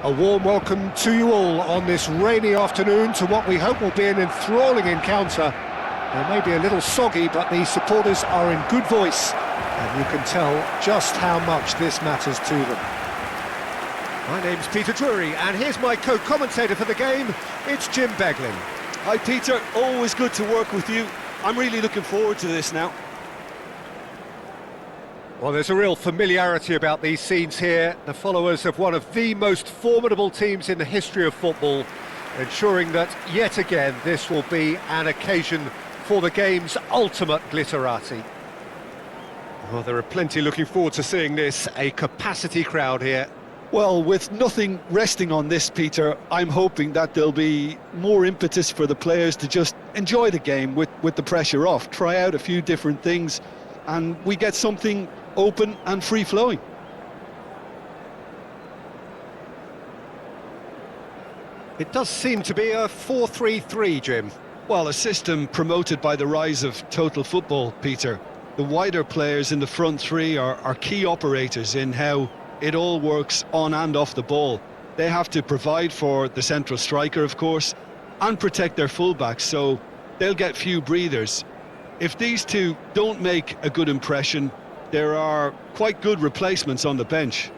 A warm welcome to you all on this rainy afternoon to what we hope will be an enthralling encounter. They may be a little soggy, but the supporters are in good voice, and you can tell just how much this matters to them. My name's Peter Drury, and here's my co-commentator for the game, it's Jim Beglin. Hi Peter, always good to work with you. I'm really looking forward to this now. Well, there's a real familiarity about these scenes here. The followers of one of the most formidable teams in the history of football, ensuring that, yet again, this will be an occasion for the game's ultimate glitterati. Well, there are plenty looking forward to seeing this, a capacity crowd here. Well, with nothing resting on this, Peter, I'm hoping that there'll be more impetus for the players to just enjoy the game with the pressure off, try out a few different things, and we get something open and free-flowing. It does seem to be a 4-3-3, Jim. Well, a system promoted by the rise of total football, Peter. The wider players in the front three are key operators in how it all works on and off the ball. They have to provide for the central striker, of course, and protect their fullbacks, so they'll get few breathers. If these two don't make a good impression, there are quite good replacements on the bench.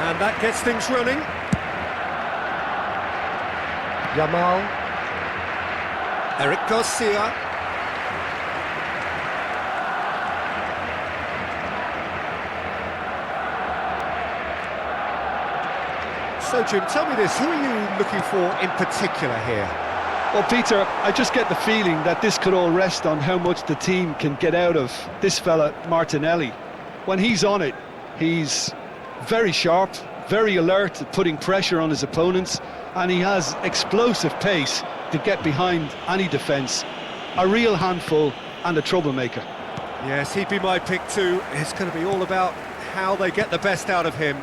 And that gets things running. Yamal. Eric Garcia. So, Jim, tell me this, who are you looking for in particular here? Well, Peter, I just get the feeling that this could all rest on how much the team can get out of this fella, Martinelli. When he's on it, he's very sharp, very alert at putting pressure on his opponents, and he has explosive pace to get behind any defence. A real handful and a troublemaker. Yes, he'd be my pick too. It's going to be all about how they get the best out of him.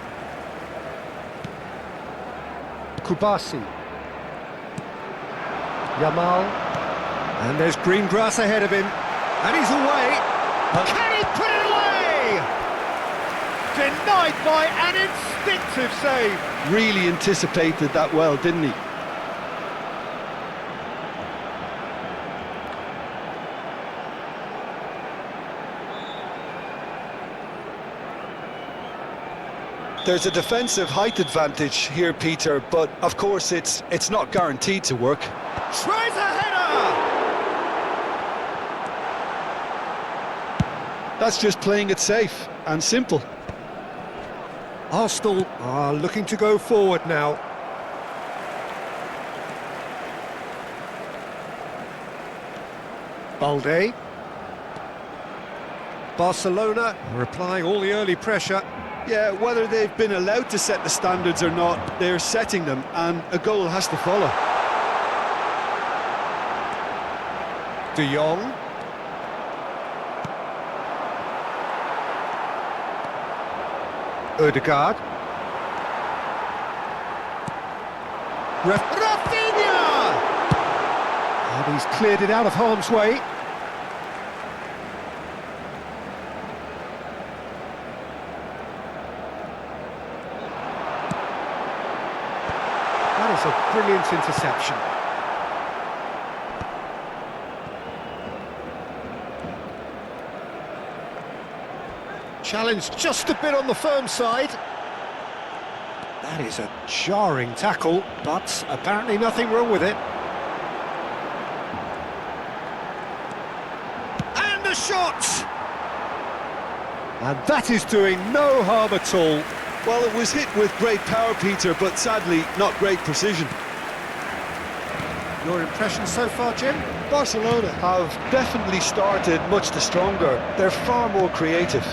Kubasi. Yamal. And there's green grass ahead of him. And he's away. Can he put it away? Denied by an instinctive save. Really anticipated that well, didn't he? There's a defensive height advantage here, Peter, but of course it's not guaranteed to work. Tries a header! That's just playing it safe and simple. Arsenal are looking to go forward now. Balde. Barcelona are applying all the early pressure. Yeah, whether they've been allowed to set the standards or not, they're setting them, and a goal has to follow. De Jong. Ødegaard. Rafinha! And he's cleared it out of harm's way. That is a brilliant interception. Challenged just a bit on the firm side. That is a jarring tackle, but apparently nothing wrong with it. And the shot! And that is doing no harm at all. Well, it was hit with great power, Peter, but sadly not great precision. Your impression so far, Jim? Barcelona have definitely started much the stronger. They're far more creative.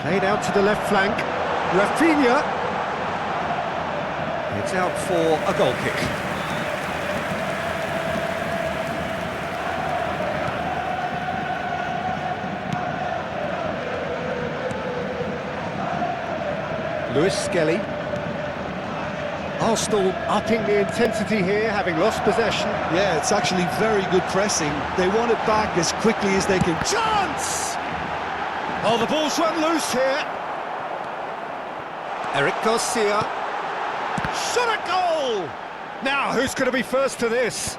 Played out to the left flank. Rafinha. It's out for a goal kick. Lewis Skelly. Arsenal upping the intensity here, having lost possession. Yeah, it's actually very good pressing. They want it back as quickly as they can. Chance! Oh, the ball's run loose here. Eric Garcia. Shot a goal! Now, who's going to be first to this?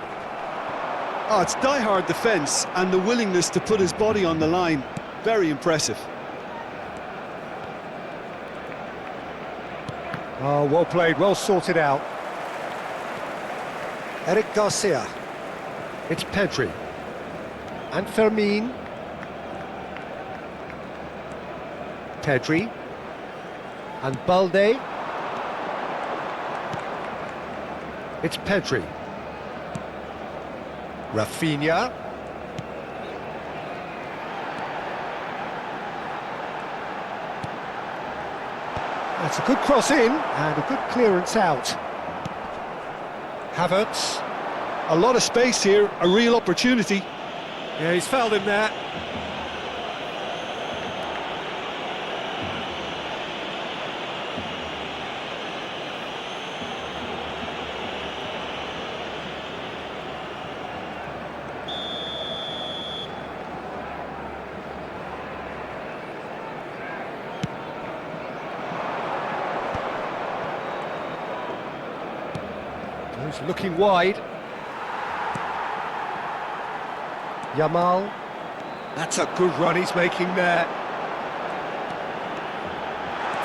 Oh, it's die-hard defence and the willingness to put his body on the line. Very impressive. Oh, well played, well sorted out. Eric Garcia. It's Pedri. And Fermin. Pedri. And Balde. It's Pedri. Rafinha. That's a good cross in, and a good clearance out. Havertz. A lot of space here, a real opportunity. Yeah, he's fouled him there. He's looking wide. Yamal. That's a good run he's making there.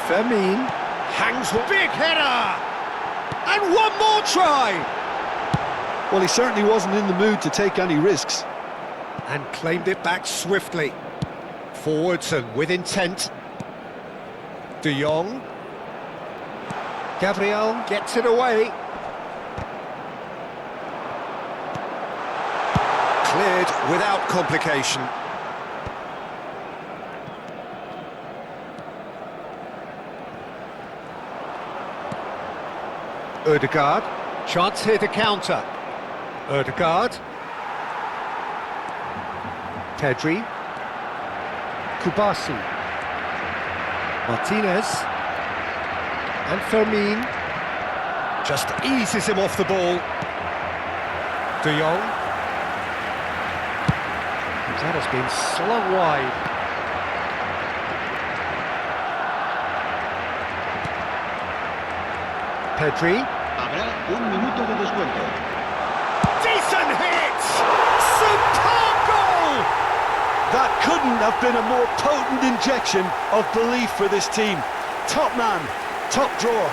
Fermin. Hangs with big header! And one more try! Well, he certainly wasn't in the mood to take any risks. And claimed it back swiftly. Forwards and with intent. De Jong. Gabriel gets it away. Cleared without complication. Ødegaard. Chance here to counter. Ødegaard. Pedri. Kubasi. Martinez. And Fermin. Just eases him off the ball. De Jong. That has been slung wide. Pedri. Habrá un minuto de descuento. Decent hit! Superb goal! That couldn't have been a more potent injection of belief for this team. Top man, top drawer.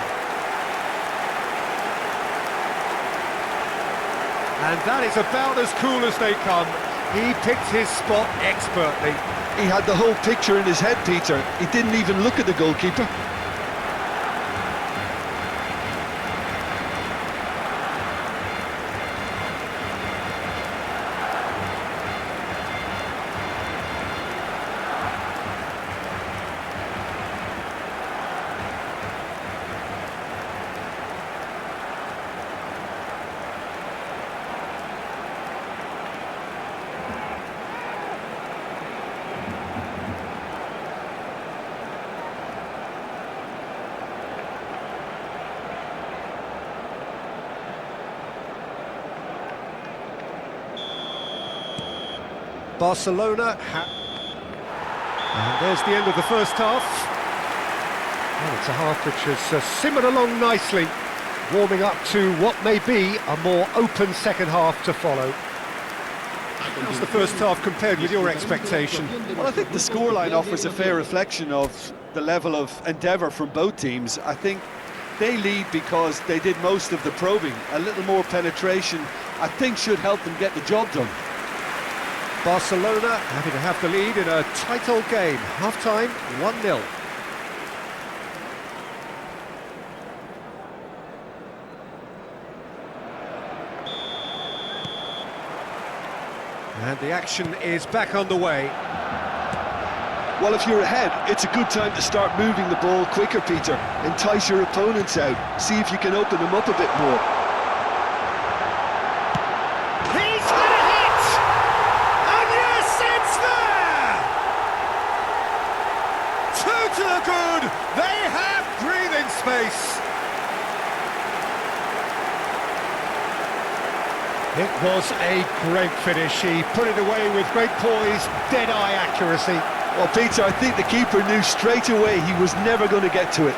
And that is about as cool as they come. He picked his spot expertly. He had the whole picture in his head, Peter. He didn't even look at the goalkeeper. Barcelona and there's the end of the first half. Well, it's a half which has simmered along nicely, warming up to what may be a more open second half to follow. How's the first half compared with your expectation? Well, I think the scoreline offers a fair reflection of the level of endeavour from both teams. I think they lead because they did most of the probing. A little more penetration, I think, should help them get the job done. Barcelona happy to have the lead in a tight old game. Half-time, 1-0. And the action is back on the way. Well, if you're ahead, it's a good time to start moving the ball quicker, Peter. Entice your opponents out. See if you can open them up a bit more. He's got a hit! And yes, it's there! Two to the good! They have breathing space! It was a great finish. He put it away with great poise, dead-eye accuracy. Well, Peter, I think the keeper knew straight away he was never going to get to it.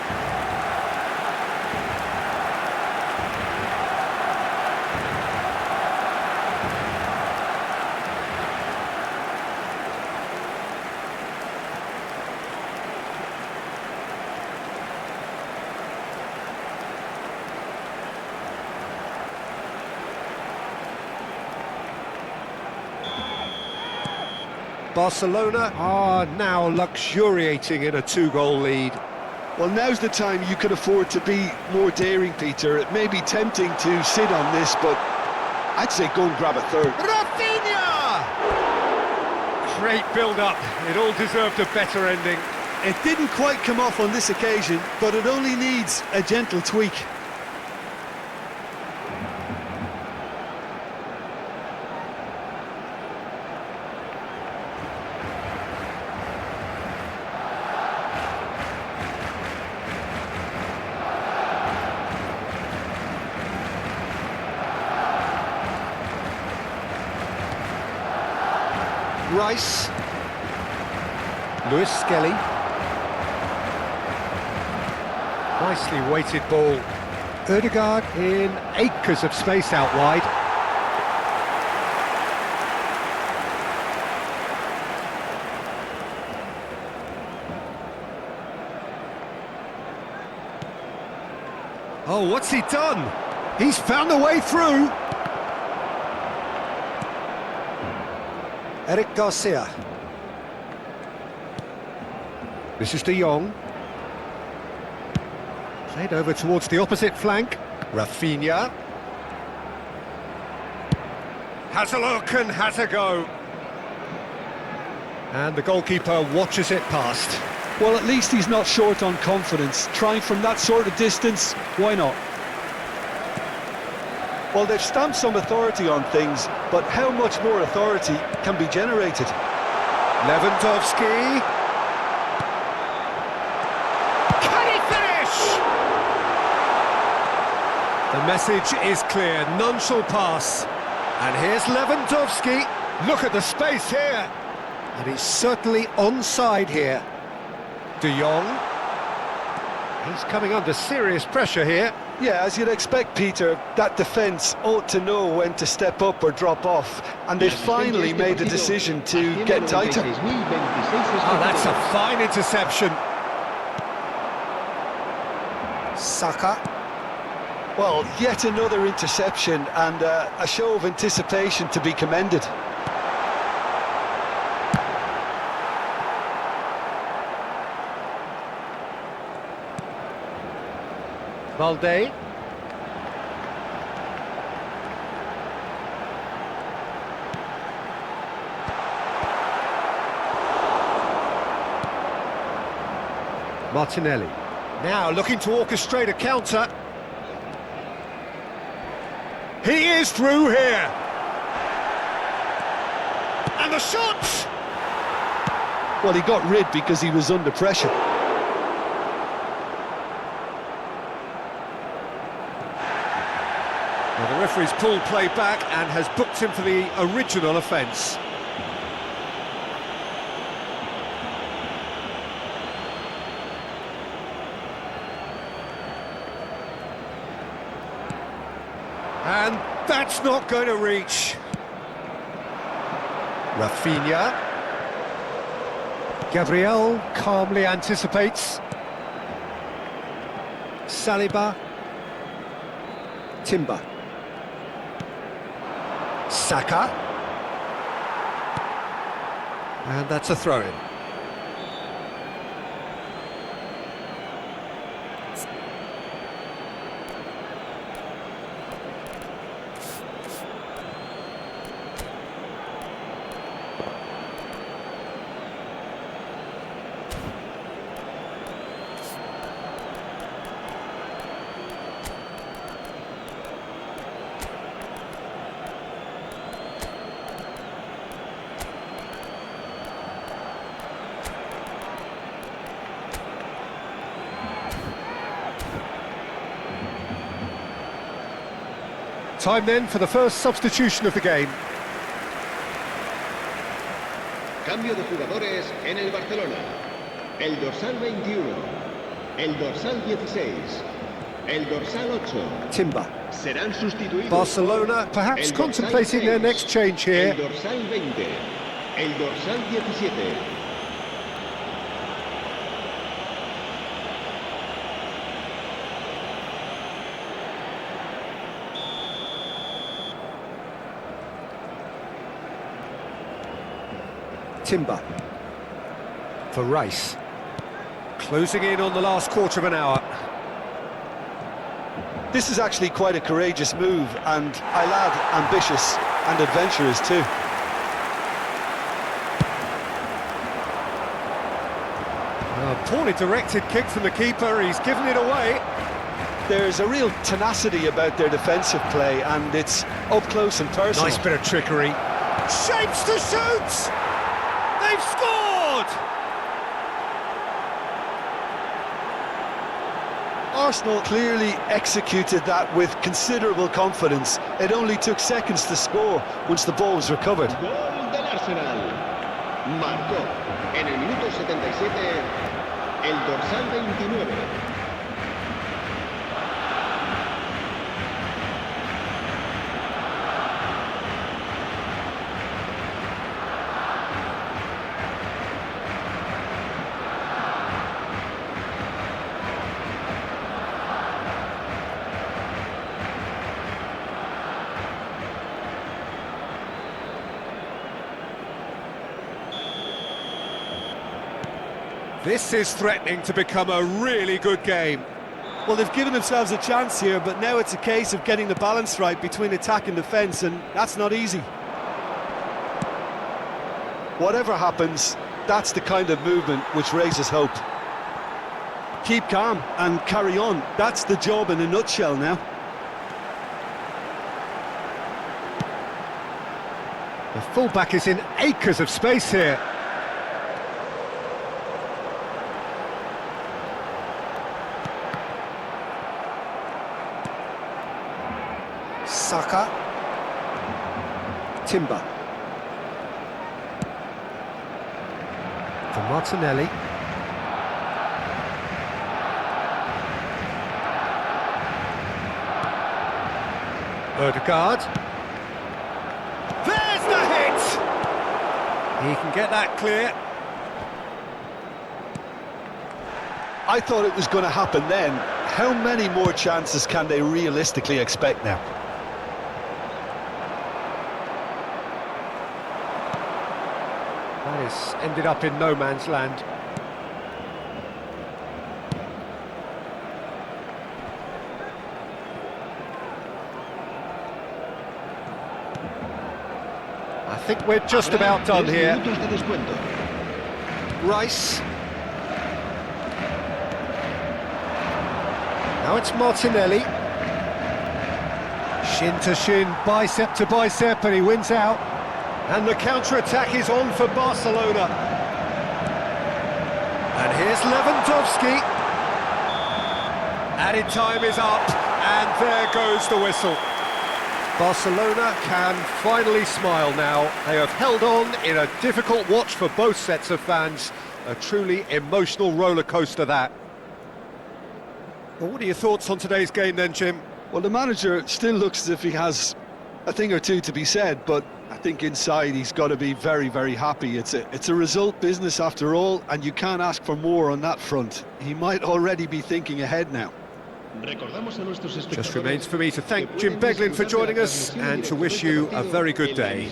Barcelona are now luxuriating in a two-goal lead. Well, now's the time you can afford to be more daring, Peter. It may be tempting to sit on this, but I'd say go and grab a third. Rafinha! Great build-up. It all deserved a better ending. It didn't quite come off on this occasion, but it only needs a gentle tweak. Rice. Lewis Skelly. Nicely weighted ball. Ødegaard in acres of space out wide. Oh, what's he done? He's found a way through. Eric Garcia. This is De Jong. Played over towards the opposite flank. Rafinha. Has a look and has a go. And the goalkeeper watches it past. Well, at least he's not short on confidence. Trying from that sort of distance, why not? Well, they've stamped some authority on things, but how much more authority can be generated? Lewandowski. Can he finish? The message is clear, none shall pass. And here's Lewandowski. Look at the space here. And he's certainly onside here. De Jong. He's coming under serious pressure here. Yeah, as you'd expect, Peter, that defence ought to know when to step up or drop off, and they've finally made the decision to get tighter. Oh, that's a fine interception. Saka. Well, yet another interception, and a show of anticipation to be commended. Valde. Martinelli. Now looking to orchestrate a counter. He is through here. And the shot! Well, he got rid because he was under pressure. Well, the referee's pulled play back and has booked him for the original offence. And that's not going to reach. Rafinha. Gabriel calmly anticipates. Saliba. Timber. Saka. And that's a throw-in. Time then for the first substitution of the game. Cambio de jugadores en el Barcelona. El dorsal 21, el dorsal 16, el dorsal 8. Timber. Serán sustituidos. Barcelona perhaps contemplating their next change here. El dorsal 20, el dorsal 17. Timber. For Rice. Closing in on the last quarter of an hour. This is actually quite a courageous move, and I'll add ambitious and adventurous too. A poorly directed kick from the keeper, he's given it away. There's a real tenacity about their defensive play, and it's up close and personal. Nice bit of trickery. Shapes to shoot! They've scored! Arsenal clearly executed that with considerable confidence. It only took seconds to score once the ball was recovered. Gol del Arsenal. Marcó en el minuto 77 el dorsal 29. This is threatening to become a really good game. Well, they've given themselves a chance here, but now it's a case of getting the balance right between attack and defence, and that's not easy. Whatever happens, that's the kind of movement which raises hope. Keep calm and carry on. That's the job in a nutshell now. The fullback is in acres of space here. Saka. Timber. For Martinelli. Odegaard. There's the hit! He can get that clear. I thought it was going to happen then. How many more chances can they realistically expect now? That has ended up in no man's land. I think we're just about done here. Rice. Now it's Martinelli. Shin to shin, bicep to bicep, and he wins out. And the counter-attack is on for Barcelona. And here's Lewandowski. Added time is up, and there goes the whistle. Barcelona can finally smile now. They have held on in a difficult watch for both sets of fans. A truly emotional roller coaster, that. Well, what are your thoughts on today's game then, Jim? Well, the manager still looks as if he has a thing or two to be said, but I think inside he's got to be very, very happy. It's a result business after all, and you can't ask for more on that front. He might already be thinking ahead now. Just remains for me to thank Jim Beglin for joining us and to wish you a very good day.